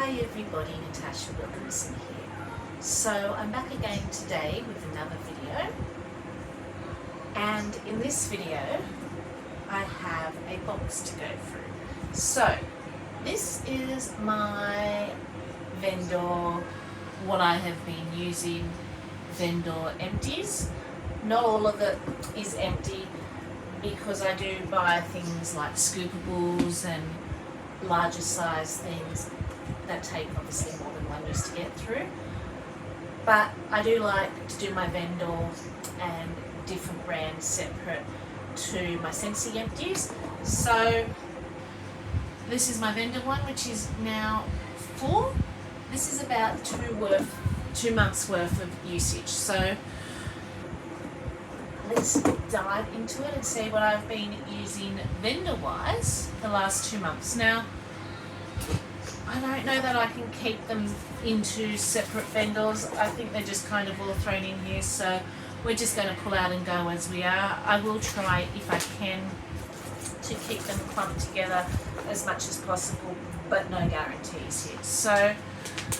Hi everybody, Natasha Wilkinson here. So I'm back again today with another video, and in this video I have a box to go through. So this is my vendor, what I have been using, vendor empties. Not all of it is empty because I do buy things like scoopables and larger size things that take obviously more than one use to get through. But I do like to do my vendor and different brands separate to my Scentsy empties. So this is my vendor one, which is now full. This is about 2 months worth of usage. So let's dive into it and see what I've been using vendor-wise the last 2 months. Now, I don't know that I can keep them into separate vendors. I think they're just kind of all thrown in here, so we're just going to pull out and go as we are. I will try, if I can, to keep them clumped together as much as possible, but no guarantees here. So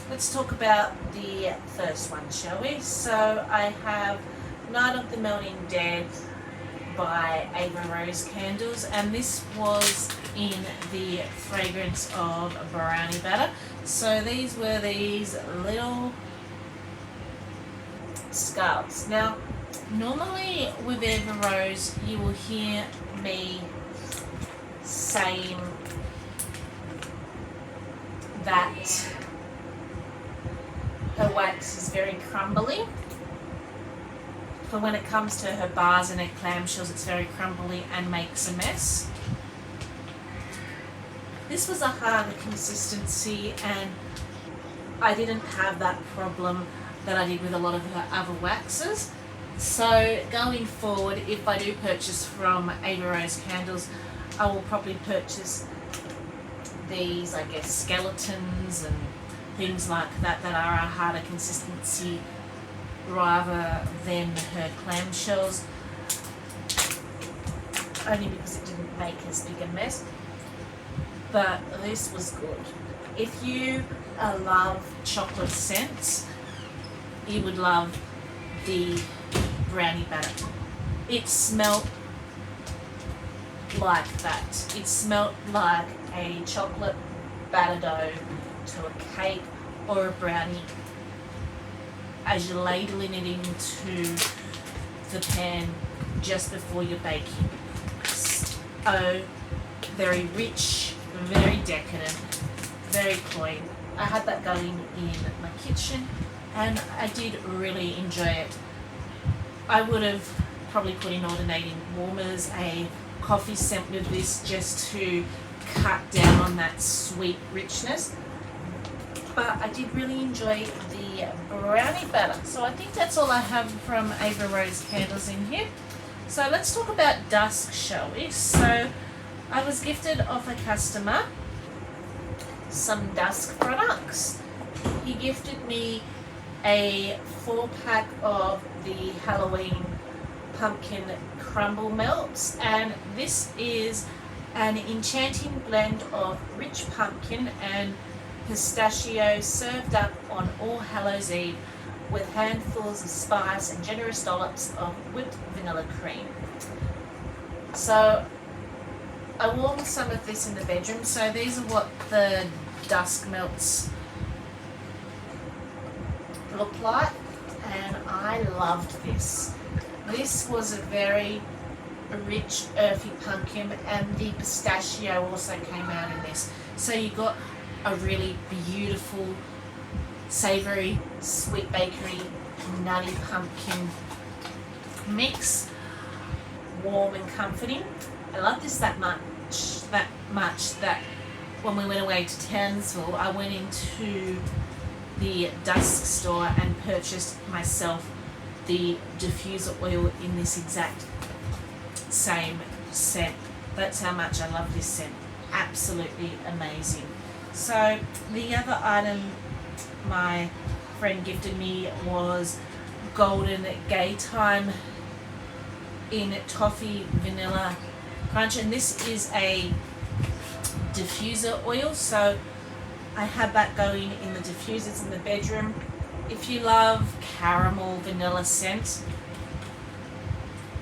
let's talk about the first one, shall we? So I have Night of the Melting Dead by Ava Rose candles, and this was in the fragrance of brownie batter. So these were these little skulls. Now, normally with Ava Rose, you will hear me saying that her wax is very crumbly. But when it comes to her bars and her clam shells, it's very crumbly and makes a mess. This was a harder consistency, and I didn't have that problem that I did with a lot of her other waxes. So going forward, if I do purchase from Ava Rose candles, I will probably purchase these, I guess, skeletons and things like that that are a harder consistency rather than her clamshells, only because it didn't make as big a mess. But this was good. If you love chocolate scents, you would love the brownie batter. It smelled like that. It smelled like a chocolate batter dough to a cake or a brownie as you're ladling it into the pan just before you're baking. So very rich, very decadent, very clean. I had that going in my kitchen and I did really enjoy it. I would have probably put in alternating warmers, a coffee scent with this, just to cut down on that sweet richness. But I did really enjoy the brownie batter. So I think that's all I have from Ava Rose candles in here. So let's talk about Dusk, shall we? So I was gifted off a customer some Dusk products. He gifted me a 4-pack of the Halloween pumpkin crumble melts, and this is an enchanting blend of rich pumpkin and pistachio served up on All Hallows Eve with handfuls of spice and generous dollops of whipped vanilla cream. So I warmed some of this in the bedroom. So these are what the Dusk melts look like, and I loved this. This was a very rich earthy pumpkin, and the pistachio also came out in this. So you got a really beautiful, savoury, sweet bakery, nutty pumpkin mix, warm and comforting. I love this that much that when we went away to Townsville, I went into the Dusk store and purchased myself the diffuser oil in this exact same scent. That's how much I love this scent. Absolutely amazing. So the other item my friend gifted me was Golden Gay Time in Toffee Vanilla Crunch, and this is a diffuser oil. So I have that going in the diffusers in the bedroom. If you love caramel vanilla scent,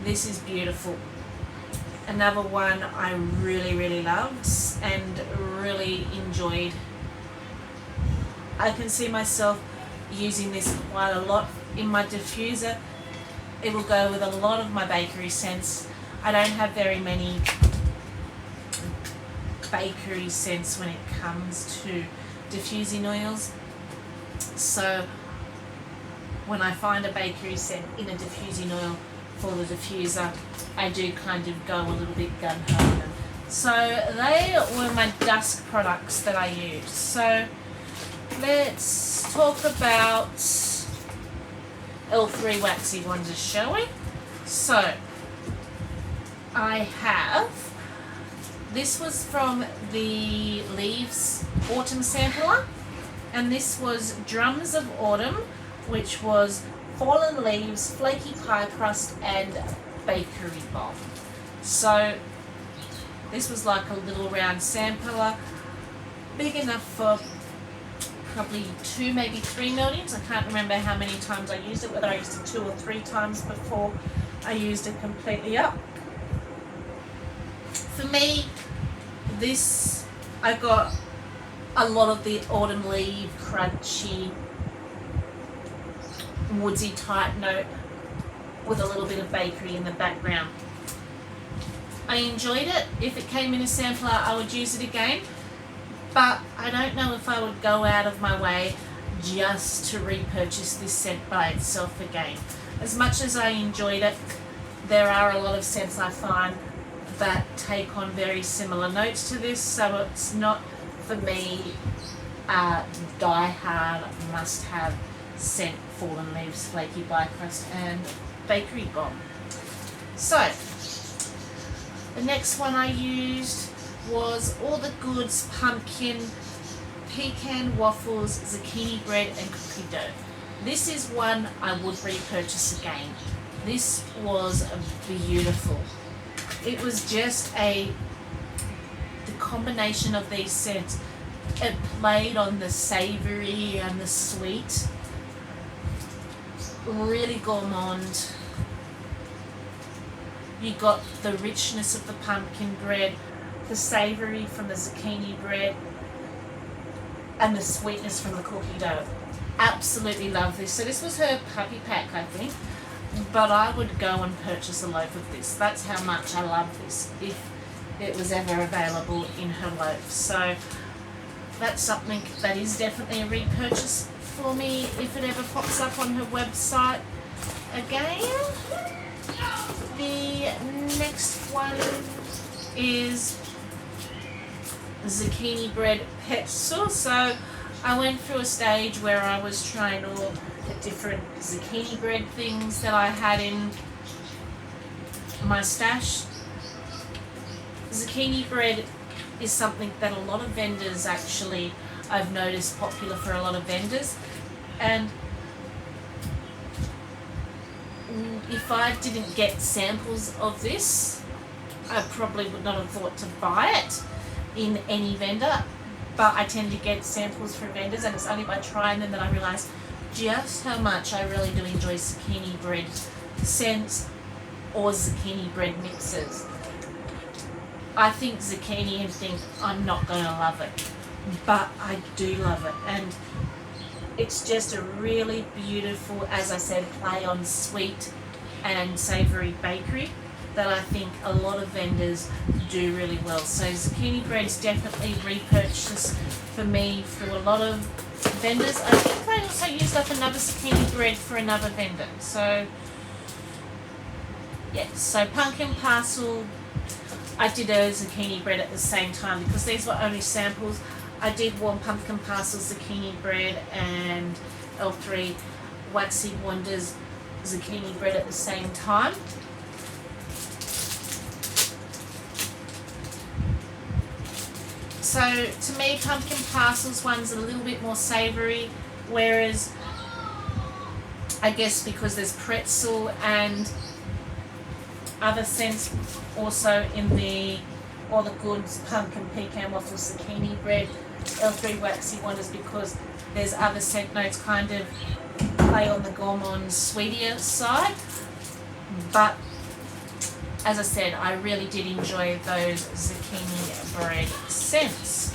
this is beautiful. Another one I really loved and really enjoyed. I can see myself using this quite a lot in my diffuser. It will go with a lot of my bakery scents. I don't have very many bakery scents when it comes to diffusing oils. So when I find a bakery scent in a diffusing oil for the diffuser, I do kind of go a little bit gun-ho. So they were my Dusk products that I used. So let's talk about L3 Waxy Wonders, shall we? So I have, this was from the Leaves Autumn Sampler, and this was Drums of Autumn, which was fallen leaves, flaky pie crust, and bakery bomb. So this was like a little round sampler, big enough for probably 2, maybe 3 meltings. I can't remember how many times I used it, whether I used it 2 or 3 times before I used it completely up. For me, this, I got a lot of the autumn leaf, crunchy, woodsy type note with a little bit of bakery in the background. I enjoyed it. If it came in a sampler, I would use it again, but I don't know if I would go out of my way just to repurchase this scent by itself again. As much as I enjoyed it, there are a lot of scents I find that take on very similar notes to this, so it's not for me a die-hard must-have scent. Fallen leaves, flaky pie crust, and bakery bomb. So the next one I used was All the Goods pumpkin pecan waffles, zucchini bread, and cookie dough. This is one I would repurchase again. This was beautiful. It was just the combination of these scents. It played on the savoury and the sweet. Really gourmand. You got the richness of the pumpkin bread, the savoury from the zucchini bread, and the sweetness from the cookie dough. Absolutely love this. So this was her puppy pack, I think, but I would go and purchase a loaf of this. That's how much I love this, if it was ever available in her loaf. So that's something that is definitely a repurchase for me if it ever pops up on her website again. The next one is Zucchini Bread Parcel. So I went through a stage where I was trying all the different zucchini bread things that I had in my stash. Zucchini bread is something that a lot of vendors actually, I've noticed, popular for a lot of vendors, and if I didn't get samples of this, I probably would not have thought to buy it in any vendor, but I tend to get samples from vendors, and it's only by trying them that I realise just how much I really do enjoy zucchini bread scents or zucchini bread mixes. I think zucchini and think I'm not going to love it, but I do love it, and it's just a really beautiful, as I said, play on sweet and savoury bakery that I think a lot of vendors do really well. So zucchini bread is definitely repurchased for me through a lot of vendors. I think I also used up another zucchini bread for another vendor. So yeah, so pumpkin parcel, I did a zucchini bread at the same time because these were only samples. I did warm pumpkin parcel zucchini bread and L3 Waxy Wonders zucchini bread at the same time. So to me, pumpkin parcels one's a little bit more savoury, whereas I guess because there's pretzel and other scents also in the All the Goods pumpkin pecan waffle zucchini bread, L3 Waxy Wonders because there's other scent notes kind of play on the gourmand sweetier side. But as I said, I really did enjoy those Zucchini Bread scents.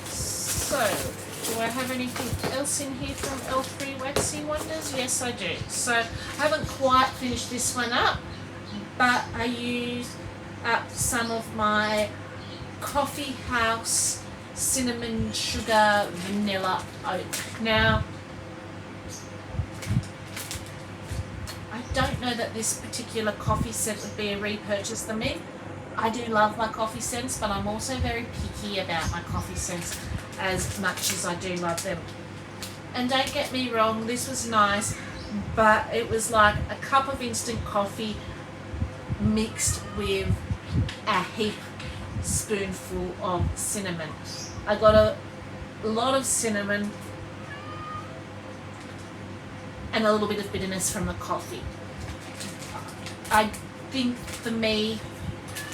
So, do I have anything else in here from L3 Waxy Wonders? Yes, I do. So, I haven't quite finished this one up, but I used up some of my Coffee House Cinnamon Sugar Vanilla Oak. Now, I don't know that this particular coffee scent would be a repurchase for me. I do love my coffee scents, but I'm also very picky about my coffee scents as much as I do love them. And don't get me wrong, this was nice, but it was like a cup of instant coffee mixed with a heap spoonful of cinnamon. I got a lot of cinnamon and a little bit of bitterness from the coffee. I think for me,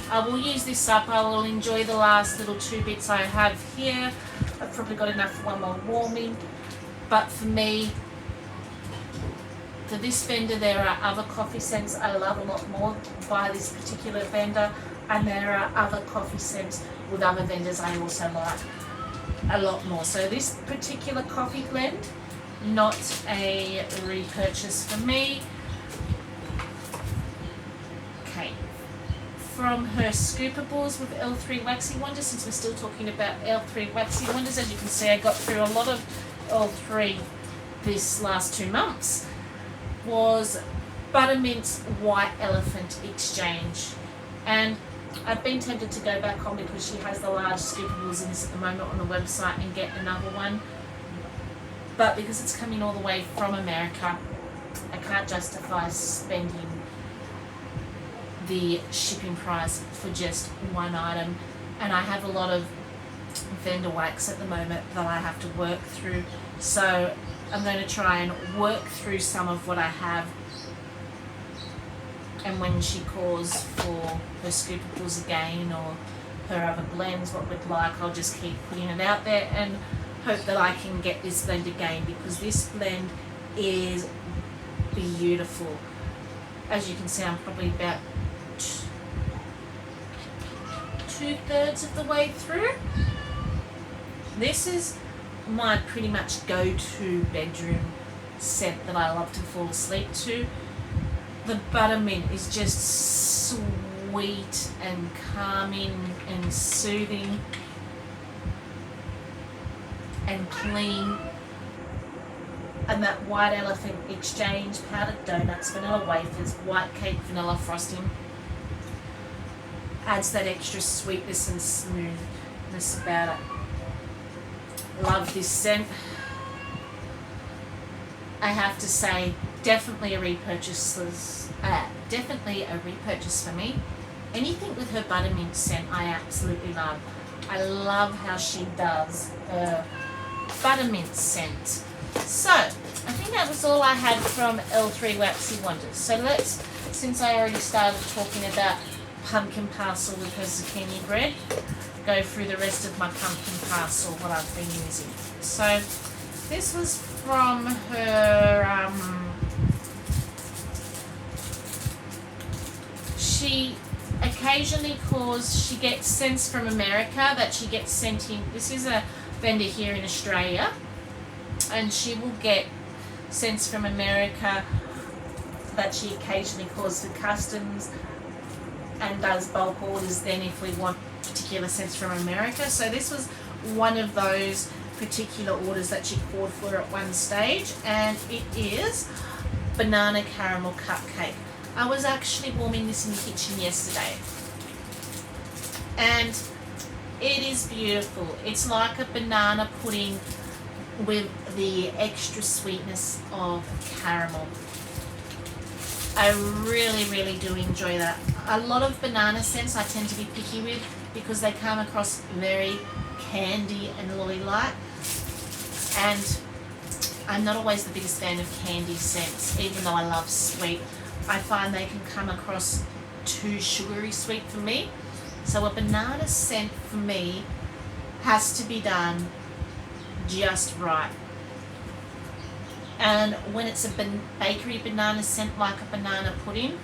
I will use this up. I will enjoy the last little 2 bits I have here. I've probably got enough for one more warming. But for me, for this vendor, there are other coffee scents I love a lot more by this particular vendor. And there are other coffee scents with other vendors I also like a lot more. So this particular coffee blend, not a repurchase for me. Okay, from her scoopables with L3 Waxy Wonders, since we're still talking about L3 Waxy Wonders, as you can see I got through a lot of L3 this last 2 months, was Buttermint's White Elephant Exchange. And I've been tempted to go back on because she has the large scoopables in this at the moment on the website and get another one. But because it's coming all the way from America, I can't justify spending the shipping price for just one item. And I have a lot of vendor wax at the moment that I have to work through. So I'm going to try and work through some of what I have. And when she calls for her scoopables again or her other blends, what we'd like, I'll just keep putting it out there and hope that I can get this blend again, because this blend is beautiful. As you can see, I'm probably about 2/3 of the way through. This is my pretty much go-to bedroom scent that I love to fall asleep to. The buttermint is just sweet and calming and soothing and clean. And that White Elephant Exchange, powdered donuts, vanilla wafers, white cake, vanilla frosting adds that extra sweetness and smoothness about it. Love this scent. I have to say, definitely a repurchase for me. Anything with her buttermint scent, I absolutely love. I love how she does her buttermint scent. So, I think that was all I had from L3 Waxy Wonders. So let's, since I already started talking about pumpkin parcel with her zucchini bread, go through the rest of my pumpkin parcel, what I've been using. So, this was from her, she occasionally she gets scents from America that she gets sent in. This is a vendor here in Australia, and she will get scents from America that she occasionally calls for customs and does bulk orders then if we want particular scents from America. So this was one of those particular orders that she called for at one stage, and it is banana caramel cupcake. I was actually warming this in the kitchen yesterday, and it is beautiful. It's like a banana pudding with the extra sweetness of caramel. I really, really do enjoy that. A lot of banana scents I tend to be picky with because they come across very candy and lolly-like, and I'm not always the biggest fan of candy scents, even though I love sweet. I find they can come across too sugary sweet for me. So a banana scent for me has to be done just right. And when it's a bakery banana scent like a banana pudding,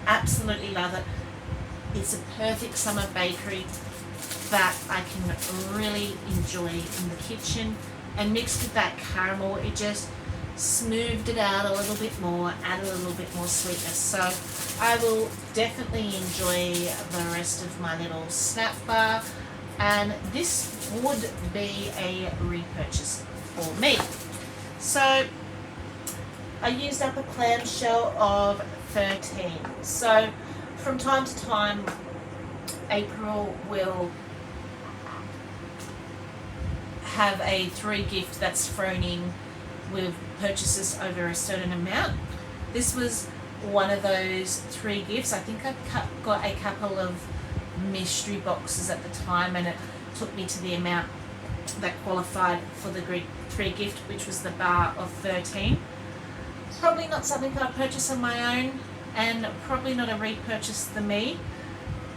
absolutely love it. It's a perfect summer bakery that I can really enjoy in the kitchen, and mixed with that caramel, it just smoothed it out a little bit more, added a little bit more sweetness. So I will definitely enjoy the rest of my little snap bar, and this would be a repurchase for me. So I used up a clam shell of 13. So from time to time, April will have a 3 gift that's thrown in with purchases over a certain amount. This was one of those 3 gifts. I think I got a couple of mystery boxes at the time, and it took me to the amount that qualified for the 3 gift, which was the bar of 13. Probably not something I'll purchase on my own, and probably not a repurchase for me.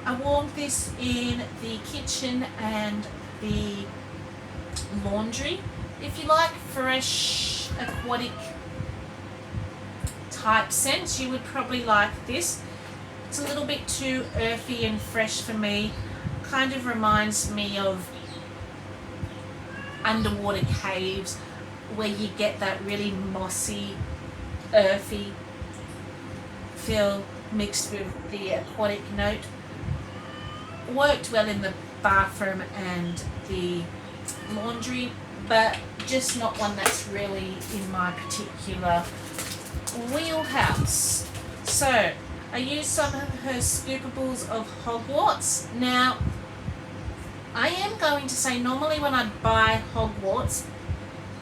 I warmed this in the kitchen and the laundry. If you like fresh aquatic type scents, you would probably like this. It's a little bit too earthy and fresh for me. Kind of reminds me of underwater caves where you get that really mossy, earthy feel mixed with the aquatic note. Worked well in the bathroom and the laundry, but just not one that's really in my particular wheelhouse. So I used some of her scoopables of Hogwarts. Now I am going to say, normally when I buy Hogwarts,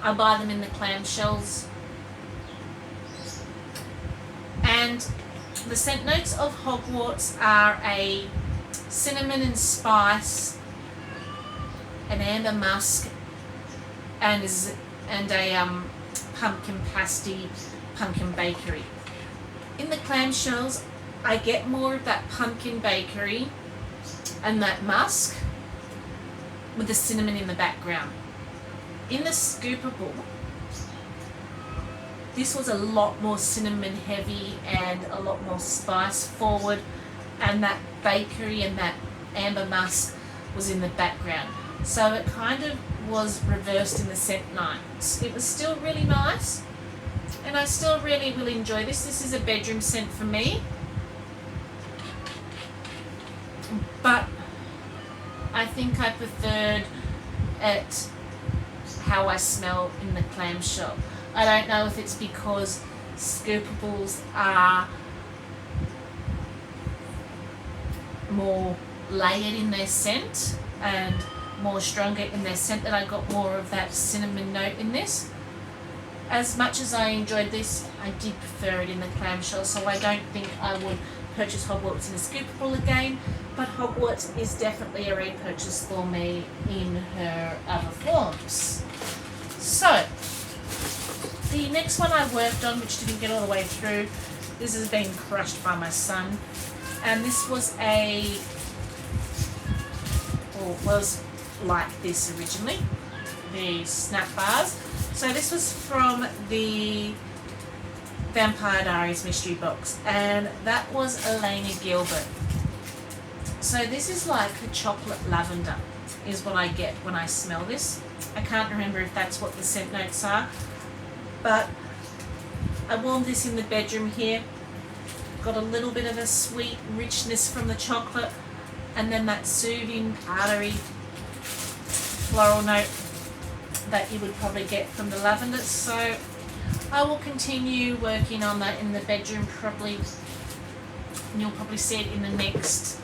I buy them in the clam shells, and the scent notes of Hogwarts are a cinnamon and spice, an amber musk, and a pumpkin pasty, pumpkin bakery. In the clamshells, I get more of that pumpkin bakery and that musk with the cinnamon in the background. In the scoopable, this was a lot more cinnamon heavy and a lot more spice forward, and that bakery and that amber musk was in the background. So it kind of was reversed in the scent nights. It was still really nice, and I still really will enjoy this. This is a bedroom scent for me, but I think I preferred it how I smell in the clamshell. I don't know if it's because scoopables are more layered in their scent and more stronger in their scent, that I got more of that cinnamon note in this. As much as I enjoyed this, I did prefer it in the clamshell, so I don't think I would purchase Hogwarts in a scoopable again, but Hogwarts is definitely a repurchase for me in her other forms. So the next one I worked on, which didn't get all the way through, this has been crushed by my son, and this was was like this originally, the snap bars. So this was from the Vampire Diaries mystery box, and that was Elena Gilbert. So this is like a chocolate lavender is what I get when I smell this. I can't remember if that's what the scent notes are, but I warmed this in the bedroom here. Got a little bit of a sweet richness from the chocolate, and then that soothing powdery floral note that you would probably get from the lavender. So I will continue working on that in the bedroom probably, and you'll probably see it in the next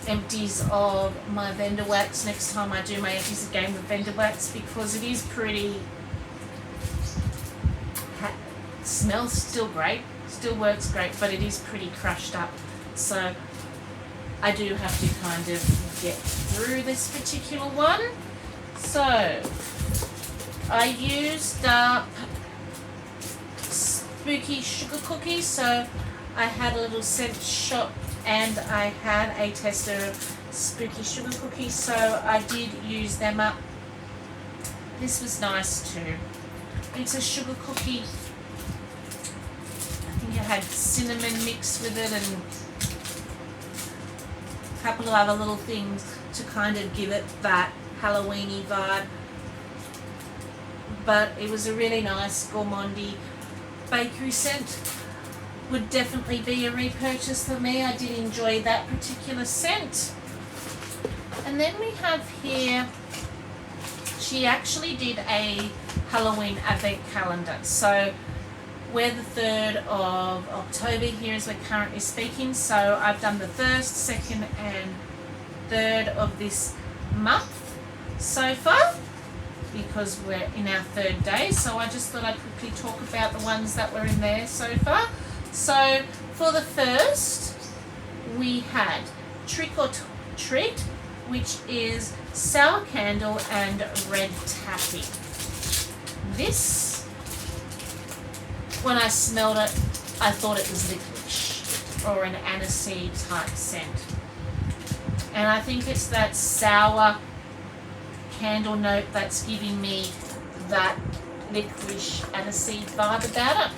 empties of my vendor wax next time I do my empties again with vendor wax, because it is pretty, smells still great, still works great, but it is pretty crushed up. So I do have to kind of get through this particular one. So I used up spooky sugar cookies. So I had a little scent shot, and I had a tester of spooky sugar cookies, so I did use them up. This was nice too. It's a sugar cookie. I think it had cinnamon mixed with it and a couple of other little things to kind of give it that Halloweeny vibe. But it was a really nice gourmandy bakery scent. Would definitely be a repurchase for me. I did enjoy that particular scent. And then we have here, she actually did a Halloween advent calendar. So we're the 3rd of October here as we're currently speaking. So I've done the 1st, 2nd and 3rd of this month so far, because we're in our 3rd day. So I just thought I'd quickly talk about the ones that were in there so far. So for the first, we had Trick or Treat, which is sour candle and red taffy. This, when I smelled it, I thought it was licorice or an aniseed type scent. And I think it's that sour candle note that's giving me that licorice aniseed vibe about it.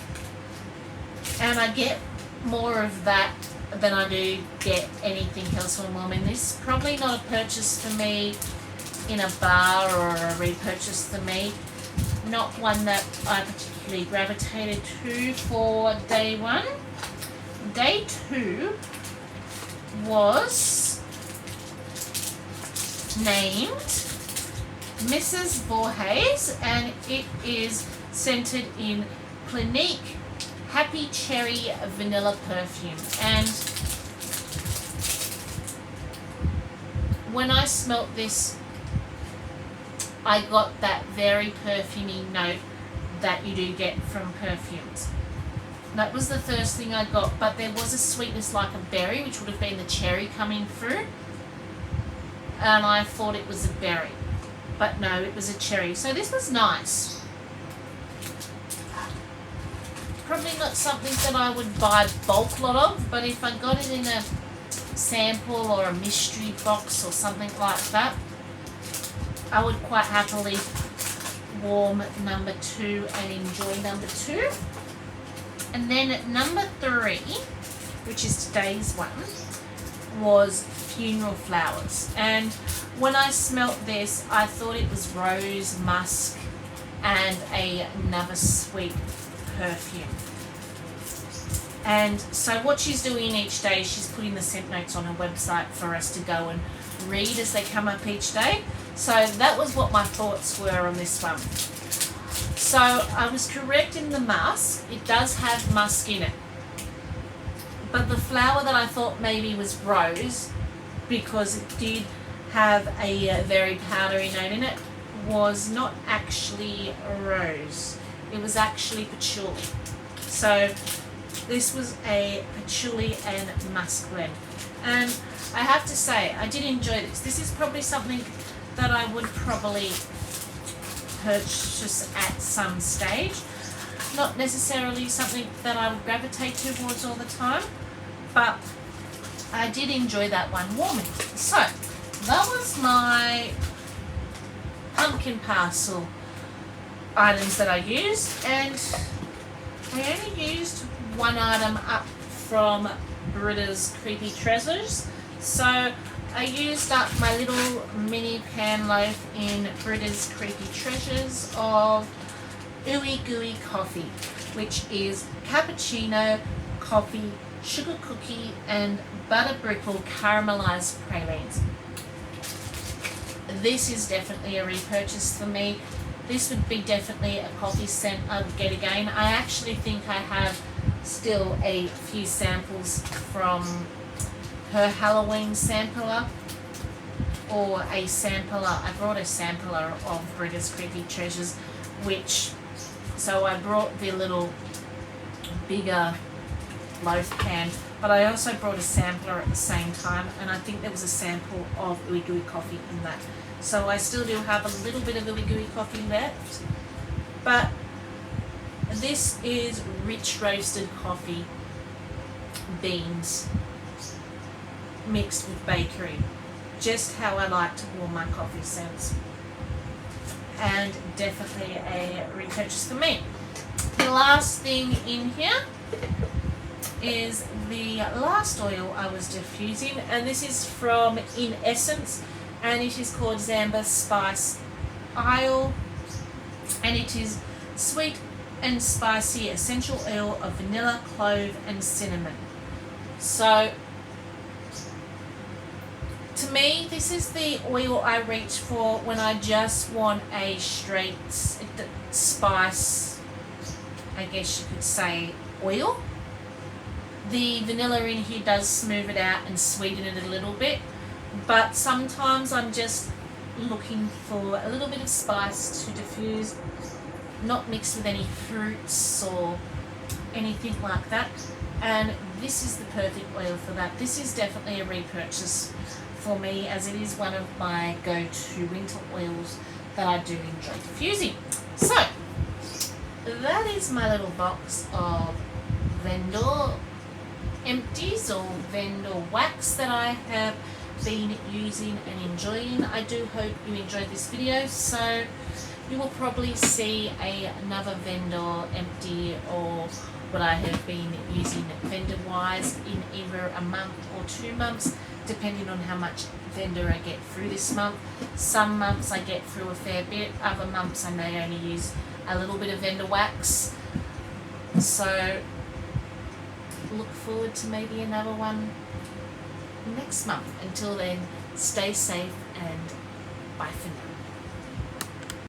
And I get more of that than I do get anything else when I'm in this. Probably not a purchase for me in a bar or a repurchase for me. Not one that I particularly gravitated to for day 1. Day 2 was named Mrs. Voorhees, and it is scented in Clinique Happy Cherry Vanilla Perfume. And when I smelt this, I got that very perfumey note that you do get from perfumes. That was the first thing I got, but there was a sweetness like a berry, which would have been the cherry coming through. And I thought it was a berry, but no, it was a cherry. So this was nice. Probably not something that I would buy bulk lot of, but if I got it in a sample or a mystery box or something like that, I would quite happily warm number 2 and enjoy number 2. And then number 3, which is today's one, was Funeral Flowers. And when I smelt this, I thought it was rose, musk, and another sweet perfume. And so what she's doing each day, she's putting the scent notes on her website for us to go and read as they come up each day. So that was what my thoughts were on this one. So I was correct in the musk. It does have musk in it. But the flower that I thought maybe was rose, because it did have a very powdery note in it, was not actually rose. It was actually patchouli. So this was a patchouli and musk blend. And I have to say, I did enjoy this. This is probably something that I would probably purchase at some stage. Not necessarily something that I would gravitate towards all the time, but I did enjoy that one warming. So that was my pumpkin parcel items that I used, and I only used one item up from Britta's Creepy Treasures. So I used up my little mini pan loaf in Britta's Creepy Treasures of Ooey Gooey Coffee, which is cappuccino, coffee, sugar cookie, and butter brickle caramelized pralines. This is definitely a repurchase for me. This would be definitely a coffee scent I would get again. I actually think I have still a few samples from her Halloween sampler, or a sampler. I brought a sampler of Britta's Creepy Treasures, so I brought the little bigger loaf pan, but I also brought a sampler at the same time, and I think there was a sample of Ooey Gooey Coffee in that. So I still do have a little bit of Ooey Gooey Coffee left, but this is rich roasted coffee beans mixed with bakery. just how I like to warm my coffee scents. And definitely a repurchase for me. The last thing in here is the last oil I was diffusing, and this is from In Essence, and it is called Zamba Spice Oil, and it is sweet and spicy essential oil of vanilla, clove and cinnamon. So to me, this is the oil I reach for when I just want a straight spice, I guess you could say, oil. The vanilla in here does smooth it out and sweeten it a little bit, but sometimes I'm just looking for a little bit of spice to diffuse, not mixed with any fruits or anything like that, and this is the perfect oil for that. This is definitely a repurchase for me, as it is one of my go-to winter oils that I do enjoy diffusing. So that is my little box of vendor empties or vendor wax that I have been using and enjoying. I do hope you enjoyed this video, so you will probably see another vendor empty or what I have been using vendor wise in either a month or 2 months, depending on how much vendor I get through this month. Some months I get through a fair bit, other months I may only use a little bit of vendor wax. So look forward to maybe another one next month. Until then, stay safe and bye for now.